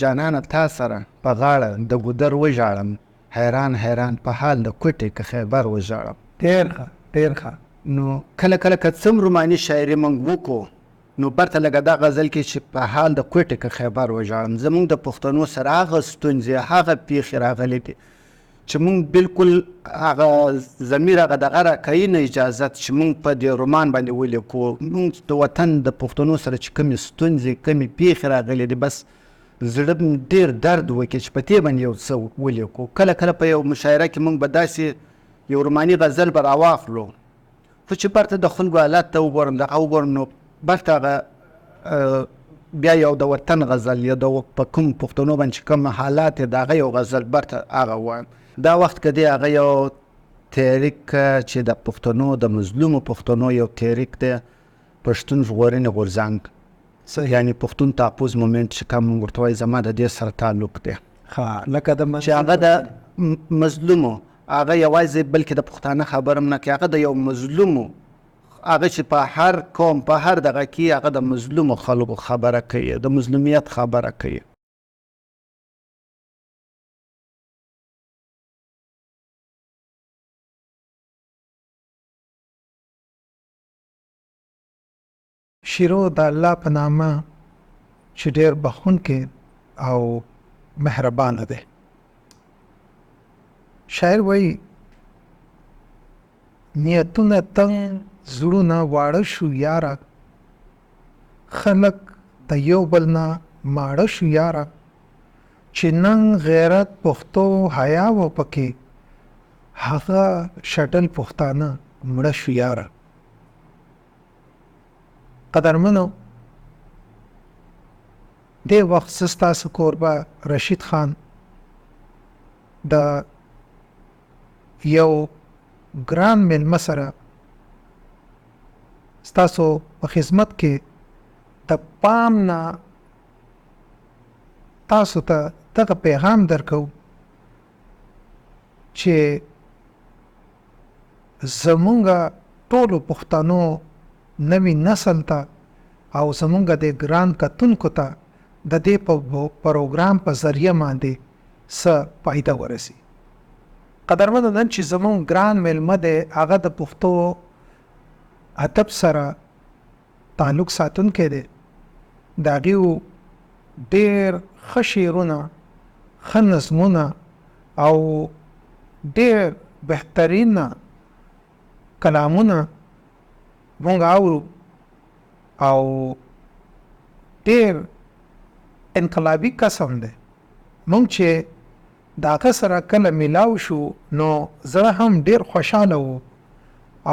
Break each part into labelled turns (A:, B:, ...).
A: جانانه تا سره په غاړه د ګودر وژاړم، حیران حیران په حال د کوټې که خیبر وژاړم.
B: ډېر ښه.
A: نو کله کله که څه روماني شاعري موږ وکړو نو برته لکه دا غزل کې چې په حال د کوټې که خیبر وژاړم، زموږ د پښتنو سره هغه ستونزې هغه پیښې راغلي دي چې موږ بالکل هغه ضمیر هغه دغه راکوي نه اجازت چې موږ په دې رومان باندې ولیکو. موږ د وطن د پښتنو سره چې کومې ستونزې کومې پیښې راغلي دي بس زړه ډېر درد وکړي چې په دې باندې یو څه ولیکو. کله کله په یو مشاعره کې موږ به داسې یو روماني غزل به راواخلو خو چې برته د خلکو حالات ته وګورم دغه وګورم نو برته هغه بیا یو د وطن غزل یا د په کوم پښتنو باندې چې کوم حالات یې د هغه یو غزل برته هغه وایم. دا وخت که دی هغه یو تحریک چې د پښتنو د مظلومو پښتنو یو تحریک دی، پښتون ژغورنې غورځنګ یعنی پښتون تحفظ مومنټ چې کوم موږ ورته وایي زما د دې سره تعلق دی.
B: لکه د
A: چې هغه د مظلومو هغه یوازې بلکې د پښتانه خبره هم نه کوي، هغه د یو مظلومو هغه چې په هر قوم په هر دغه کې هغه د مظلومو خلکو خبره کوي، د مظلومیت خبره کوي.
B: شیرو د الله په نامه چې ډېر بخښونکی او مهربانه دی. شاعر وایي نیتونه تنګ زړونه واړه شو یاره، خلک د یو بل نه ماړه شو یاره، چې نن غیرت پښتو حیا و پکې هغه شټل پښتانه مړه شو یاره. قدرمنو دې وخت زه ستاسو کوربه رشید خان د یو ګران میلمه سره ستاسو په خدمت کې د پام نه تاسو ته دغه پیغام درکو چې زمونږ ټولو پښتنو نوی نسل ته او زمونږ د ګران کتونکو ته د دې په پروګرام په ذریعه باندې څه فایده ورسي. قدرمنو نن چې زمونږ ګران میلمه دی هغه د پښتو ادب سره تعلق ساتونکی دی، د هغې ډېر ښه شعرونه ښه نظمونه او ډېر بهترینه کلامونه مونږ اورو او ډېر انقلابي قسم دی. مونږ چې د هغه سره کله میلاو شو نو زړه هم ډېر خوشحاله و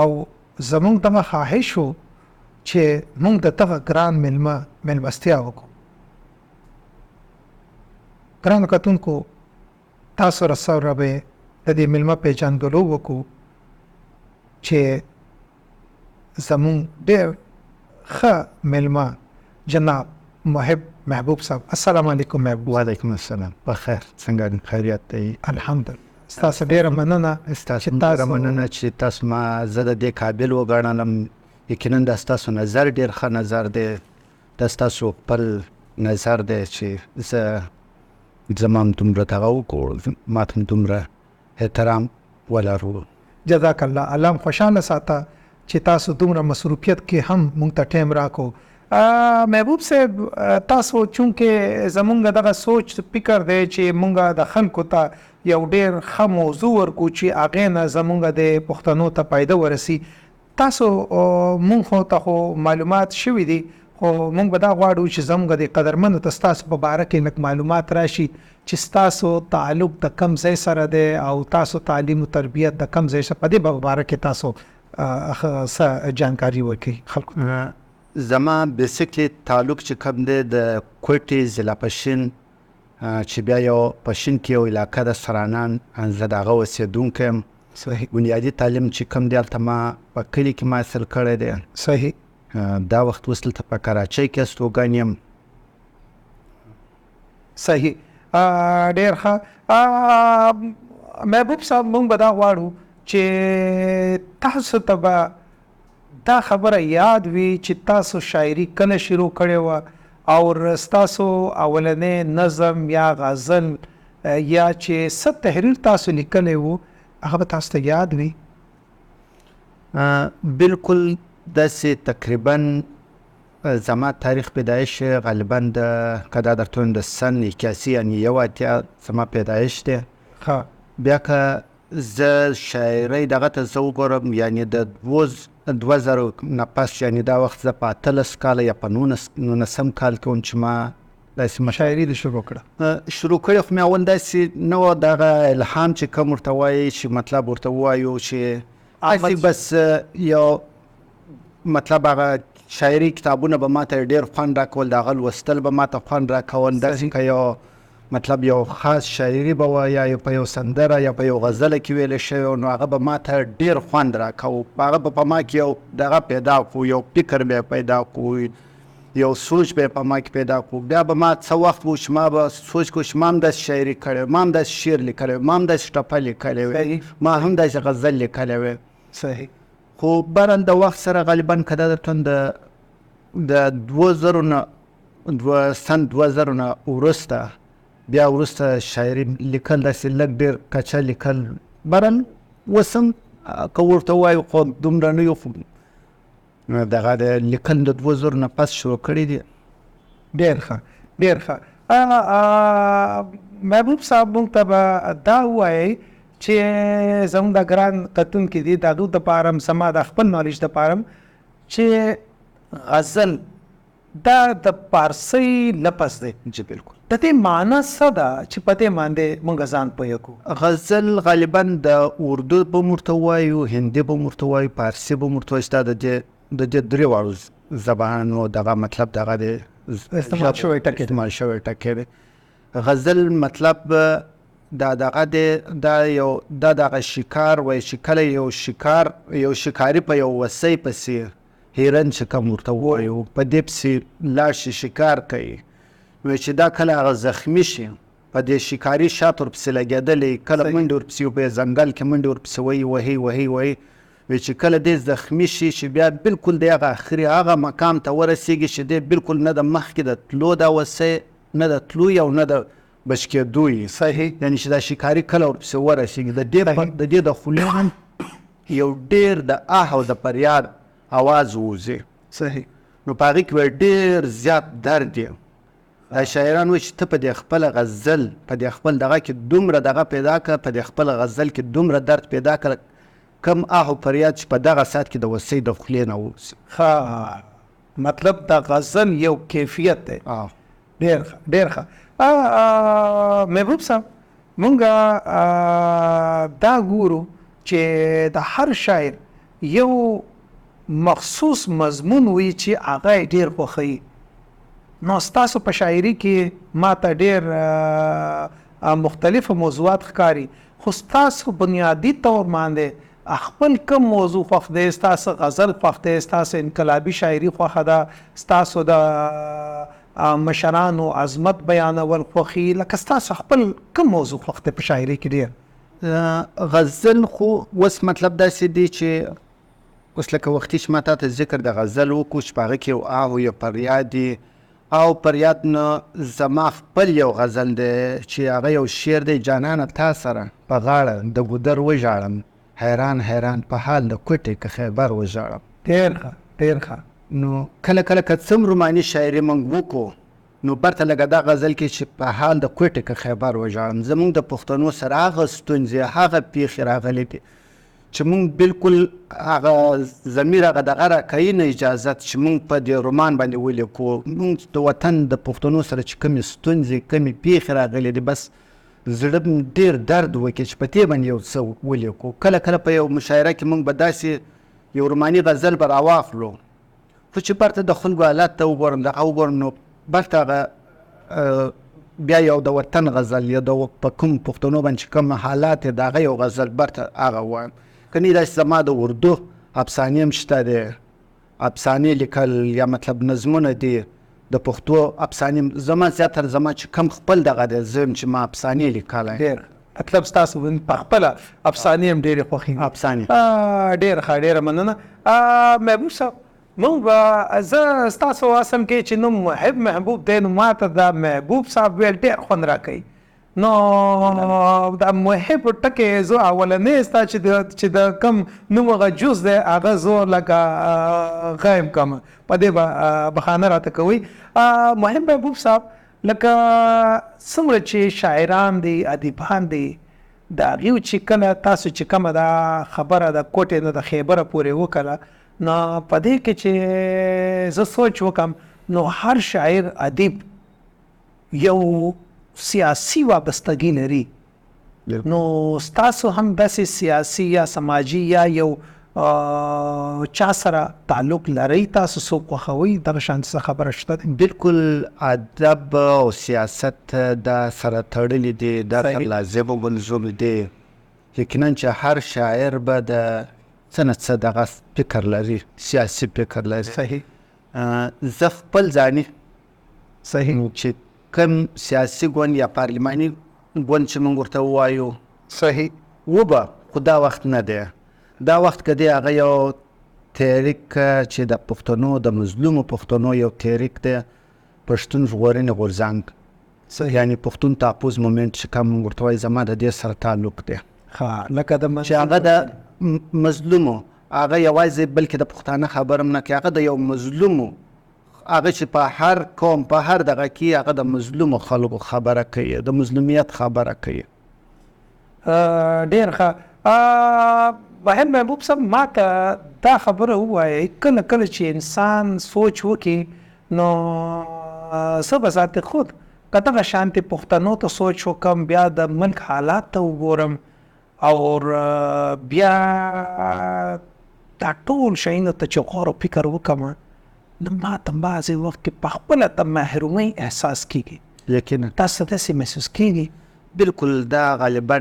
B: او زمونږ دغه خواهش و چې مونږ د دغه ګران میلمستیا وکړو. ګرانو کتونکو تاسو سره به د دې میلمه پیژندګلو وکړو چې زمون ډېر ښه میلمه جناب محبوب صاحب. السلام علیکم محبوب.
A: وعلیکم السلام. بخیر څنګه خیریت دی؟
B: الحمدلله. ستاسو ډېره مننه
A: چې تاسو ما زه د دې قابل وګڼلم. یقینا د ستاسو نظر ډېر ښه نظر دی، د ستاسو خپل نظر دی چې زما هم دومره دغه وکړو، ما ته هم دومره احترام ولرو.
B: جزاک الله. الله هم خوشحاله ساته چې تاسو دومره مصروفیت کې هم مونږ ته ټایم راکو. محبوب صاحب تاسو چونکې زمونږ دغه سوچ فکر دی چې مونږ د خلکو ته یو ډېر ښه موضوع ورکو چې هغې نه زمونږ د پښتنو ته فایده ورسي. تاسو مونږ خو ته خو معلومات شوي دي خو مونږ به دا غواړو چې زمونږ د قدرمنو ته ستاسو په باره کې لږ معلومات راشي چې ستاسو تعلق د کم ځای سره دی او تاسو تعلیم و تربیت د کم ځای سره په دې باره کې تاسو څه جانکاري ورکړي خلکو.
A: زما بیسیکلی تعلق چې کوم دی د کوټې ضلع پښین چې بیا یو پښین کې یو علاقه د سرانان زه د هغه اوسېدونکی یم.
B: صحیح.
A: بنیادي تعلیم چې کوم دی هلته ما په کلي کې ما حاصل کړی دی.
B: صحیح.
A: دا وخت اوس دلته په کراچۍ کې استوګن یم.
B: صحیح. ډېر ښه. محبوب صاحب مونږ به دا غواړو چې تاسو ته به دا خبره یاد وي چې تاسو شاعري کله شروع کړې وه او ستاسو اولنې نظم یا غزل یا چې څه تحریر تاسو لیکلی وو هغه به تاسو ته یاد وي؟
A: بالکل داسې تقریبا زما تاریخ پیدایش غالبا که دا درته وایم د سن 81 یعنې 81 زما پیدایش دی. بیا که زه شاعرۍ دغه ته زه وګورم یعنې د 2000 نه پس یعنې دا وخت زه په 18 کاله یا په 19 کال کې وم چې ما داسې
B: شاعري دې شروع کړه.
A: شروع کړې خو مې اول داسې نه وه دغه الهام چې کوم ورته وایي چې مطلب ورته ووایو چې هسې بس یو مطلب هغه شاعري کتابونه به ما ته ډېر خوند راکول، د هغه لوستل به ما ته خوند راکول. داسې که یو مطلب یو خاص شاعري به وه یا په یو سندره یا په یو غزله کې ویلې شوی نو هغه به ما ته ډېر خوند راکوو. هغه به په ما کې یو دغه پیدا کړو، یو فکر به یې پیدا کړو، یو سوچ به یې په ما کې پیدا کړو. بیا به ما څه وخت و چې ما به سوچ کړو چې ما هم داسې شاعري کړې، ما هم داسې شعر لیکلی، ما هم داسې ټپه لیکلی وی، ما هم داسې غزل لیکلی وی.
B: صحیح.
A: خو برن د وخت سره غالبا که دا درته د 2000 نه سن 2000 نه وروسته بیا وروسته شاعري لیکل داسې لږ ډېر کچه لیکل برن اوس هم که ورته ووایو خو دومره نه یو، خو دغه د لیکل د 2000 نه پس شروع کړي دي.
B: ډېر ښه ډېر ښه. محبوب صاحب موږ ته به دا ووایئ چې زموږ د ګران کتونکي دي د هغوی دپاره هم زما د خپل نالج دپاره هم چې غزل دا د پارسۍ لفظ دی.
A: جی بالکل.
B: د دې معنا څه ده چې په دې باندې موږ ځان پوه کړو؟
A: غزل غالبا د اردو به ورته وایو، هندي به ورته وایو، پارسي به ورته وایو. دا د دې درې واړو زبانو دغه مطلب دغه د
B: استعمال شوی
A: ټکی دی. غزل مطلب دا دغه دی، دا یو دغه شکار وایي چې کله یو شکاري په یو وسۍ پسې هیرن چې کوم ورته ووایو په دې پسې لاړ شي شکار کوي، نو چې دا کله هغه زخمي شي په دې شکاري شات ورپسې لګېدلی، کله منډې ورپسې په ځنګل کې منډې ورپسې وهي چې کله دې زخمي شي چې بیا بالکل د هغه اخري هغه مقام ته ورسېږي چې دې بالکل نه د مخکې د تلو دا وسۍ نه د تلو او نه د بچ کېدو یې. صحیح. یعنې چې دا شکاري کله ورپسې ورسېږي د دې د خولې هم یو ډېر د آه او د فریاد آواز ووځي.
B: صحیح.
A: نو په هغې کې ډېر زیات درد دی. دا شاعران وایي چې ته په دې خپله غزل په دې خپل دغه کې دومره دغه پیدا کړه، په دې خپله غزل کې دومره درد پیدا کړه، کم آه او فریاد چې په دغه ساعت کې د وسۍ د خولې نه ووځي.
B: مطلب د غزل یو کیفیت دی. ډېر ښه ډېر ښه. محبوب صاحب مونږ دا ګورو چې د هر شاعر یو مخصوص مضمون وي چې هغه یې ډېر خوښوي. نو ستاسو په شاعري کې ما ته ډېر مختلف موضوعات ښکاري، خو ستاسو بنیادي طور باندې خپل کوم موضوع خوښ دی؟ ستاسو غزل خوښ دی؟ ستاسو انقلابي شاعري خوښه ده؟ ستاسو د مشرانو عظمت بیانول خوښي؟ لکه ستاسو خپل کوم موضوع خوښ دی په شاعري کې ډېر؟
A: غزل خو اوس مطلب داسې دی چې اوس لکه وختي چې ما تا ته ذکر د غزل وکړو چې په هغه کې یو آه او یو فریاد دی، او فریاد نه زما خپل یو غزل دی چې هغه یو شعر دی: جانانه تا سره په غاړه د ګودر وژاړم، حیران حیران په حال د کوټې که خیبر وژاړم.
B: ډېر ښه ډېر ښه.
A: نو کله که څوم روماني شاعري موږ وکړو نو برته لکه دا غزل کې چې په حال د کوټې که خیبر وژاړم، زموږ د پښتنو سره هغه ستونزې هغه پیښې راغلي دي چې موږ بالکل هغه ضمیر هغه دغه راکوي نه اجازت چې موږ په دې رومان باندې ولیکو. موږ د وطن د پښتنو سره چې کومې ستونزې کومې پیښې راغلي دي بس زړه ډېر درد وکړي چې په دې باندې یو څه ولیکو. کله په یو مشاعره کې موږ به داسې یو روماني غزل به راواخلو، خو چې برته د خلکو حالات ته وګورم دغه وګورم نو برته هغه بیا یو د وطن غزل یا د په کوم پښتنو باندې چې کوم حالات د هغه یو غزل برته هغه وایم. کنی داسې زما د اردو افسانې هم شته دی، افسانې لیکل یا مطلب نظمونه دي د پښتو افسانې زما زیاتره زما چې کم خپل دغه دی زه چې ما افسانې لیکلی.
B: ډېر مطلب ستاسو په خپله افسانې هم ډېرې خوښې.
A: افسانې
B: ډېره ښه ډېره مننه. محبوب صاحب مونږ به زه ستاسو اصل کې چې نوم محب محبوب دی نو ما ته دا محبوب صاحب ویل ډېر خوند راکوي. نو دا محب ټکی زه اولنی ستا چې د کم نوم هغه جز دی هغه زه لکه غایم کم په دې به بخانه راته کوئ. محب محبوب صاحب لکه څومره چې شاعران دي ادیبان دي د هغوی چې کله تاسو چې کومه دا خبره د کوټې نه د خیبره پورې وکړه نو په دې کې چې زه سوچ وکم نو هر شاعر ادیب یو سیاسی وابستگی لري. نو ستاسو هم داسې سیاسی یا سماجی یا یو چا سره تعلق لري تاسو څوک خوښوئ دغه شان څه خبره شته دی؟
A: بالکل ادب او سیاست دا سره تړلي دي، دا سره لازم او ملزوم دي. یقینا چې هر شاعر به د څه نه څه دغه فکر لري، سیاسي فکر لري.
B: صحیح.
A: زه خپل ځاني
B: صحیح
A: چې کوم سیاسي ګوند یا پارلماني ګوند چې موږ ورته ووایو
B: صحیح
A: وبه، خو دا وخت نه دی. دا وخت که دی هغه یو تحریک چې د پښتنو د مظلومو پښتنو یو تحریک دی، پښتون ژغورنې غورځنګ. یعنې پښتون تحفظ مومنټ چې کوم موږ ورته وایي زما د دې سره تعلق دی.
B: لکه د
A: چې هغه د مظلومو هغه یوازې بلکې د پښتانه خبره هم نه کوي، هغه د یو مظلومو هغه چې په هر قوم په هر دغه کې هغه د مظلومو خلکو خبره کوي، د مظلومیت خبره کوي.
B: ډېر ښه. محب محبوب صاحب ما ته دا خبره ووایئ کله کله چې انسان سوچ وکړي نو څه به ذات خود که دغه شانتې پښتنو ته سوچ وکم بیا د ملک حالات ته وګورم او بیا دا ټول شیانو ته چې غور او فکر وکم نو ما ته بعضې وخت کې په خپله د محرومۍ احساس کېږي.
A: یقینا
B: تاسو ته داسې محسوس کېږي؟
A: بالکل. دا غالبا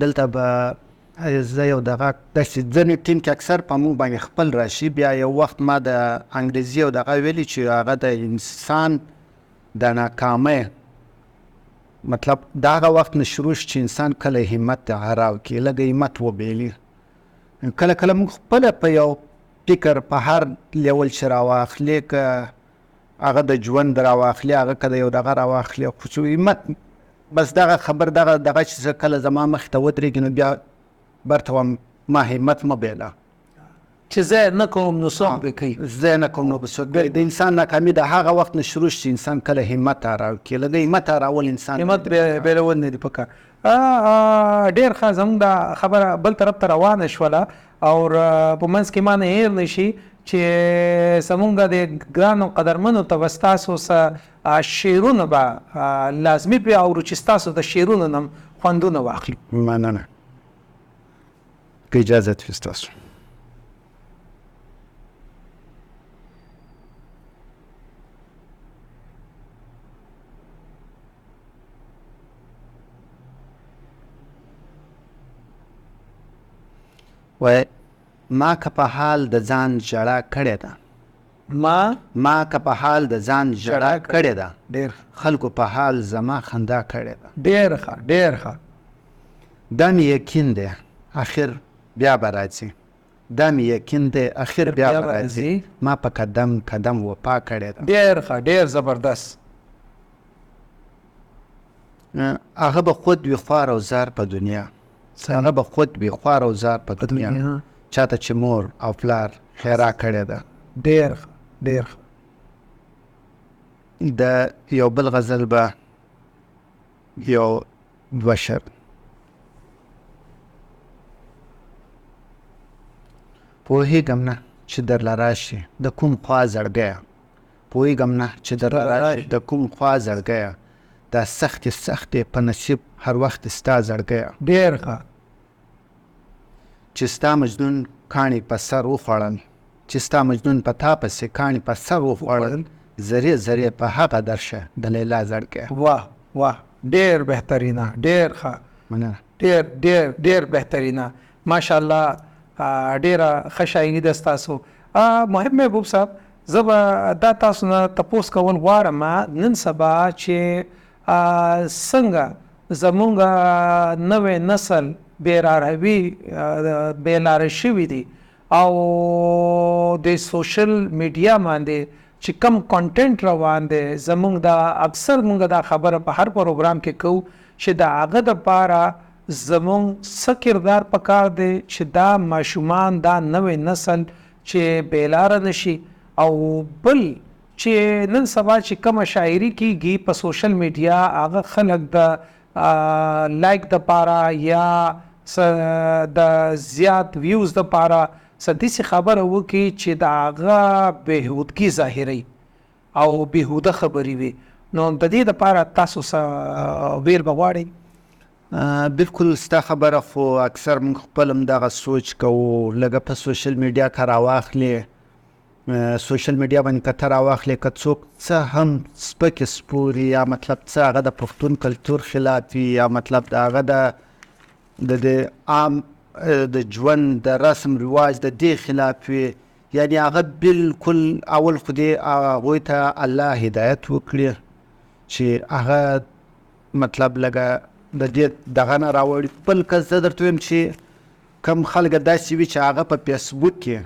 A: دلته به زه یو دغه داسې ځینې ټیم کې اکثر په موږ باندې خپل راشي. بیا یو وخت ما د انګریزي او دغه ویلي چې هغه د انسان د ناکامۍ مطلب د هغه وخت نه شروع شي چې انسان کله همت هراو کړي، لږ همت وبیلي. کله کله موږ خپله په یو فکر په هر لیول چې راواخلې که هغه د ژوند راواخلې هغه که د یو دغه راواخلې خو چې همت بس دغه خبر دغه چې زه کله زما مخې ته ودرېږي نو بیا برته وایم ما همت مه بېله
B: چې زه نه کوم نو څوک به کوي،
A: زه نه کوم نو به څوک کوي. د انسان ناکامي د هغه وخت نه شروع شي انسان کله همت هراو کړي، لږ همت هراول انسان
B: همت بېلول نه دي پکار. ډېر ښه. زموږ دا خبره بل طرف ته روانه شوله او په منځ کې ما نه هېر نه شي چې زموږ د ګرانو قدرمنو ته به ستاسو څه شعرونه به لازمي پرې اورو چې ستاسو د شعرونو نه خوندونه واخلو.
A: مننه که اجازت وي ستاسو. وای ما که په حال د ځان ژړا کړې ده، ما که په حال د ځان ژړا کړې ده،
B: ډېر
A: خلکو په حال زما خندا کړې ده.
B: ډېر ښه ډېر ښه.
A: دا مې یقین دی اخر بیا به راځي، دا مې یقین دی اخر بیا به راځي، ما په قدم قدم وفا کړې ده.
B: ډېر ښه ډېر زبردست.
A: هغه به خود وي خوار او زار په دنیا، هغه به خود وي خوار او زار په دنیا، چاته چې مور او پلار خیرا کړې ده.
B: ډېر ښه ډېر ښه.
A: د یو بل غزل به یو دوه شعر پوهېږم نه چې درله راشي د کوم خوا زړګیه، پوهېږم نه چې درله راشي د کوم خوا زړګیه، دا سختې سختې په نصیب هر وخت ستا زړګیه.
B: ډېر ښه.
A: چې ستا مجنون کاڼي په سر وخوړل، چې ستا مجنون په تا پسې کاڼي په سر وخوړل، زرې زرې په هغه درشه د لیلا زړګیه.
B: واه واه ډېر بهترینه ډېر ښه.
A: مننه.
B: ډېر ډېر ډېر بهترینه. ماشاءالله ډېره ښه شاعري ده ستاسو. محب محبوب صاحب زه به دا تاسو نه تپوس کول غواړم نن سبا چې څنګه زمونږ نوی نسل بې لاره شوي دي او د سوشل میډیا باندې چې کم کانټینټ روان دی زمونږ دا اکثر مونږ دا خبره په هر پروګرام کې کوو چې د هغه دپاره زمونږ څه کردار پکار دی چې دا ماشومان دا نوی نسل چې بیلاره نشي او بل چې نن سبا چې کومه شاعري کیږي په سوشل میډیا هغه خلک د لایک د پاره یا د زیات ویوز د پاره سدیسي خبره وکي چې د هغه بهودګي ظاهري او بهوده خبري وي نو د دې لپاره تاسو ویل بغواړئ
A: بالکل ستا خبره خو اکثر موږ خپل هم دغه سوچ کوو لږه په سوشل میډیا که راواخلې سوشل میډیا باندې که ته راواخلې که څوک څه هم سپکې سپوري یا مطلب څه هغه د پښتون کلتور خلاف وي یا مطلب د هغه د عام د ژوند د رسم رواج د دې خلاف وي یعنی هغه بالکل اول خو دې هغوی ته الله هدایت وکړي چې هغه مطلب لږه د دې دغه نه راوړي. بل که زه درته وایم چې کم خلک داسې وي چې هغه په فیسبوک کې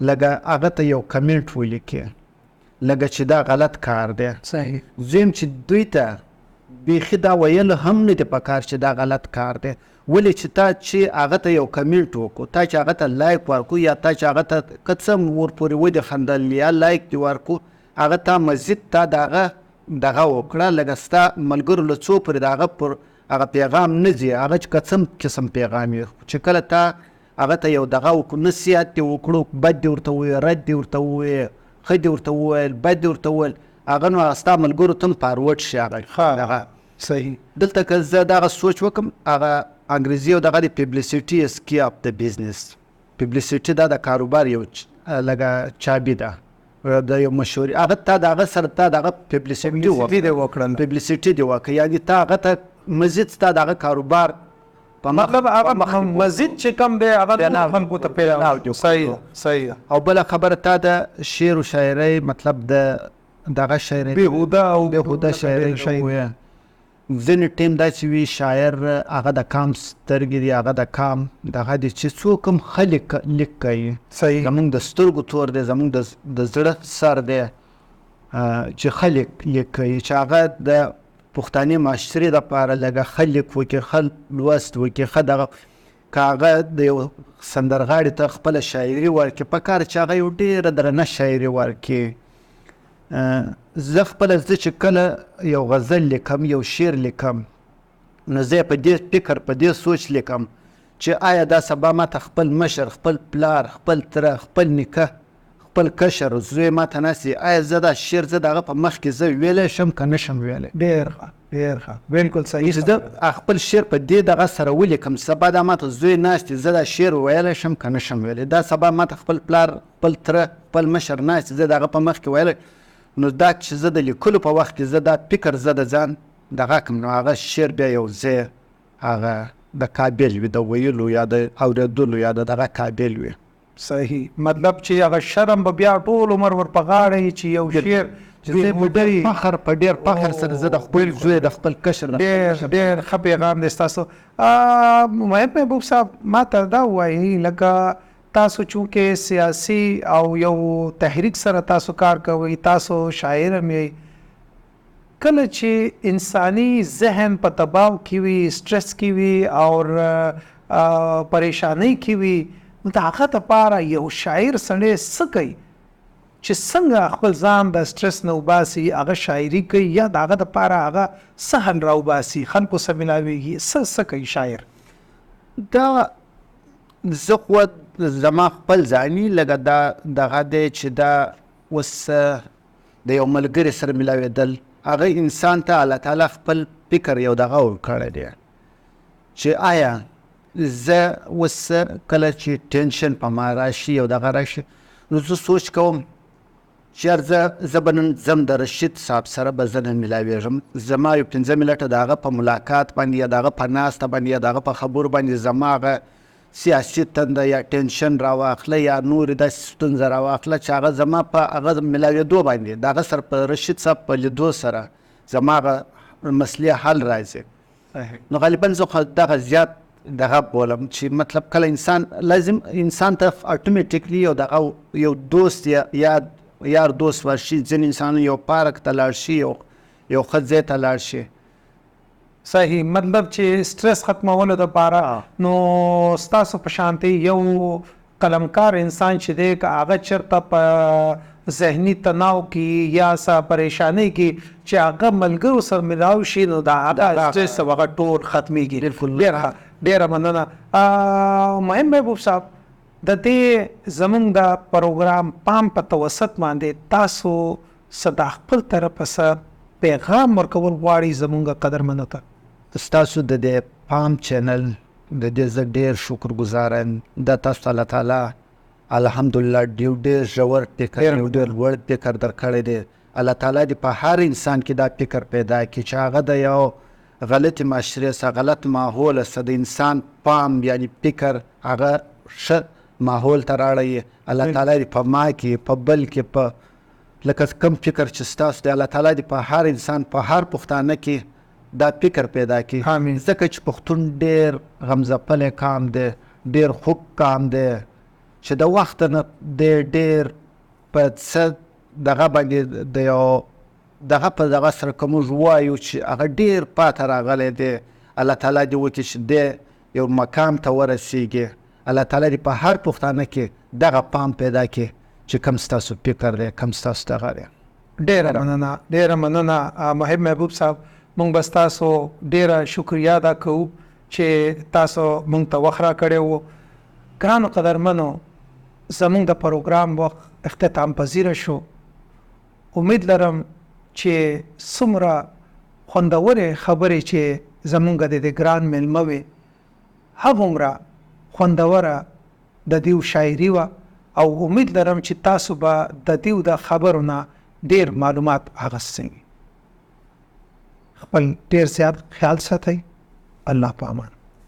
A: لږه هغه ته یو کمنټ ولیکي لږه چې دا غلط کار دی
B: صحیح
A: زویم چې دوی ته بیخي دا ویل هم نه دی پکار چې دا غلط کار دی ولې چې تا چې هغه ته یو کمنټ وکړو تا چې هغه ته لایک ورکړو یا تا چې هغه ته که څه ورپورې ودې خندل یا لایک دې ورکړو هغه تا مزید تا دغه وکړه لږه ستا ملګرو له څو پورې د هغه پر هغه پیغام نه ځي هغه چې که څه قسم پیغام وي چې کله تا هغه ته یو دغه وکړو نصیحت دې وکړو بد دې ورته وویل رد دې ورته وویل ښه دې ورته وویل بد دې ورته وویل هغه نو ستا ملګرو ته هم فارورډ شي هغه دغه
B: صحیح
A: دلته که زه دغه سوچ وکړم هغه انګریزي او دغه د پبلیسټي از کی اف د بزنس پبلیسټي دا د کاروبار یو لږه چابي ده د یو مشهور هغه تا دغه سره تا دغه پبلیسټي
B: وکړل
A: پبلیسټي دی وکړه یعنی تا هغه ته مزید ستا دغه کاروبار
B: مطلب هغه مزید چې کم دی هغه خلکو ته پیدا صحیح
A: او بله خبره تا د شعر و شاعرۍ مطلب د دغه شاعرۍ بېهوده شاعرۍ ځینې ټیم داسې وي شاعر هغه د کام سترګې دي هغه د کام دغه دي چې څوک هم ښه لیک کوي زمونږ د سترګو تور دی زمونږ د زړه سر دی چې ښه لیک کوي چې هغه د پښتاني معاشرې دپاره لږه ښه لیک وکړي ښه لوست وکړي ښه دغه که هغه د یو سندرغاړي ته خپله شاعري ورکړي پکار چې هغه یو ډېره درنه شاعري ورکړي. زه خپله زه چې کله یو غزل لیکم یو شعر لیکم نو زه په دې فکر په دې سوچ لیکم چې آیا دا سبا ماته خپل مشر خپل پلار خپل تره خپل نیکه خپل کشر زوی ماته ناستي آیا زه دا شعر زه د هغه په مخ کې زه ویلی شم که نه شم ویلی
B: ډېر ښه بالکل صحیح
A: چې زه خپل شعر په دې دغه سره ولیکم سبا دا ماته زوی ناستي زه دا شعر ویلی شم که نه شم ویلی دا سبا ماته خپل پلار خپل تره خپل مشر ناستي زه د هغه په مخ کې ویلی نو دا چې زه د لیکلو په وخت کې زه دا فکر زه د ځان دغه کړم نو هغه شعر بیا یو ځای هغه د قابل وي د ویلو یا د اورېدلو یا د دغه قابل وي.
B: صحیح مطلب چې هغه شرم به بیا ټول عمر ور په غاړه چې یو شعر
A: چې په ډېر فخر سره زه د خپل زوی د خپل کشر
B: ډېر ښه پیغام دی ستاسو. محبوب صاحب ما ته دا ووایي لکه تاسو چونکه سیاسي او یو تحریک سره تاسو کار کوئ تاسو شاعر هم یې کله چې انساني ذهن په دباو کې وي سټرس کې وي او پریشانۍ کې وي نو د هغه دپاره یو شاعر سړی څه کوي چې څنګه خپل ځان د سټرس نه وباسي هغه شاعري کوي یا د هغه دپاره هغه څه حل راوباسي خلکو سره ملاویږي څه کوي شاعر
A: دا زه خو زما خپل ځاني لږه دا دغه دی چې دا اوس د یو ملګري سره ملاوېدل هغه انسان ته الله تعالی خپل فکر یو دغه ورکړی دی چې آیا زه اوس کله چې ټینشن په ما راشي یو دغه راشي نو زه سوچ کوم چې زه به نن ځم د رشید صاحب سره به زه نن ملاوېږم زما یو 15 منټه د هغه په ملاقات باندې یا د هغه په ناسته باندې یا د هغه په خبرو باندې زما هغه سیاسي تنده یا ټینشن راواخله یا نورې داسې ستونزه راواخله چې هغه زما په هغه ملاوېدو باندې د هغه سره په رشید صاحب په لیدو سره زما هغه مسلې حل راځي نو غالبا زه دغه زیات دغه بولم چې مطلب کله انسان لازم انسان ته اتوماتیکلی یو دوست یا یار دوست ورشي. ځینې انسان یو پارک ته لاړ شي، یو ښه ځای ته لاړ شي.
B: صحیح، مطلب چې سټرس ختمولو دپاره نو ستاسو په شانتي یو قلمکار انسان چې دی که هغه چېرته په ذهني تناو کې یا څه پریشانۍ کې چې هغه ملګرو سره ملاو شي نو د هغه سټرس هغه ټول ختمیږي.
A: بالکل.
B: ډېره مننه. مهم محبوب صاحب، د دې زمونږ د پروګرام پام په توسط باندې تاسو څه د خپل طرفه څه پیغام ورکول غواړئ زمونږ قدرمنو ته؟
A: ستاسو د دې پام چینل د دې زه ډېر شکرګزار یم. د تاسو ته الله تعالی الحمدلله ډېر ژور فکر ډېر لوړ فکر درکړی دی. الله تعالی دې په هر انسان کې دا فکر پیدا کړي چې هغه د یو غلطی معاشرې څخه غلط ماحول څخه د انسان پام یعنی فکر هغه ښه ماحول ته راړی. الله تعالی دې په ما کې په بل کې په لکه کم فکر چې ستاسو دی، الله تعالی دې په هر انسان په هر پښتانه کې دا فکر پیدا کړي.
B: آمین.
A: ځکه چې پښتون ډېر غمزپلی قام دی، ډېر خوږ قام دی چې د وخت نه دی ډېر په څه دغه باندې د یو دغه په دغه سره که موږ وایو چې هغه ډېر پاته راغلی دی. الله تعالی دې وکړي چې دی یو مقام ته ورسیږي. الله تعالی دې په هر پښتانه کې دغه پام پیدا کړي چې کم ستاسو فکر دی، کم ستاسو دغه دی.
B: ډېره مننه، ډېره مننه محب محبوب صاحب. مونږ به ستاسو ډېره شکریه ادا کوو چې تاسو مونږ ته وخت راکړی و. ګرانو قدرمنو، زمونږ د پروګرام وخت اختتام پذیره شو. امید لرم چې څومره خوندورې خبرې چې زمونږ د دې ګران میلمه وې هغومره خوندوره د دیو شاعري وه، او امید لرم چې تاسو به د دیو د خبرو نه ډېر معلومات اخیستی. خپل ډېر زیات خیال ساتئ. الله په امان.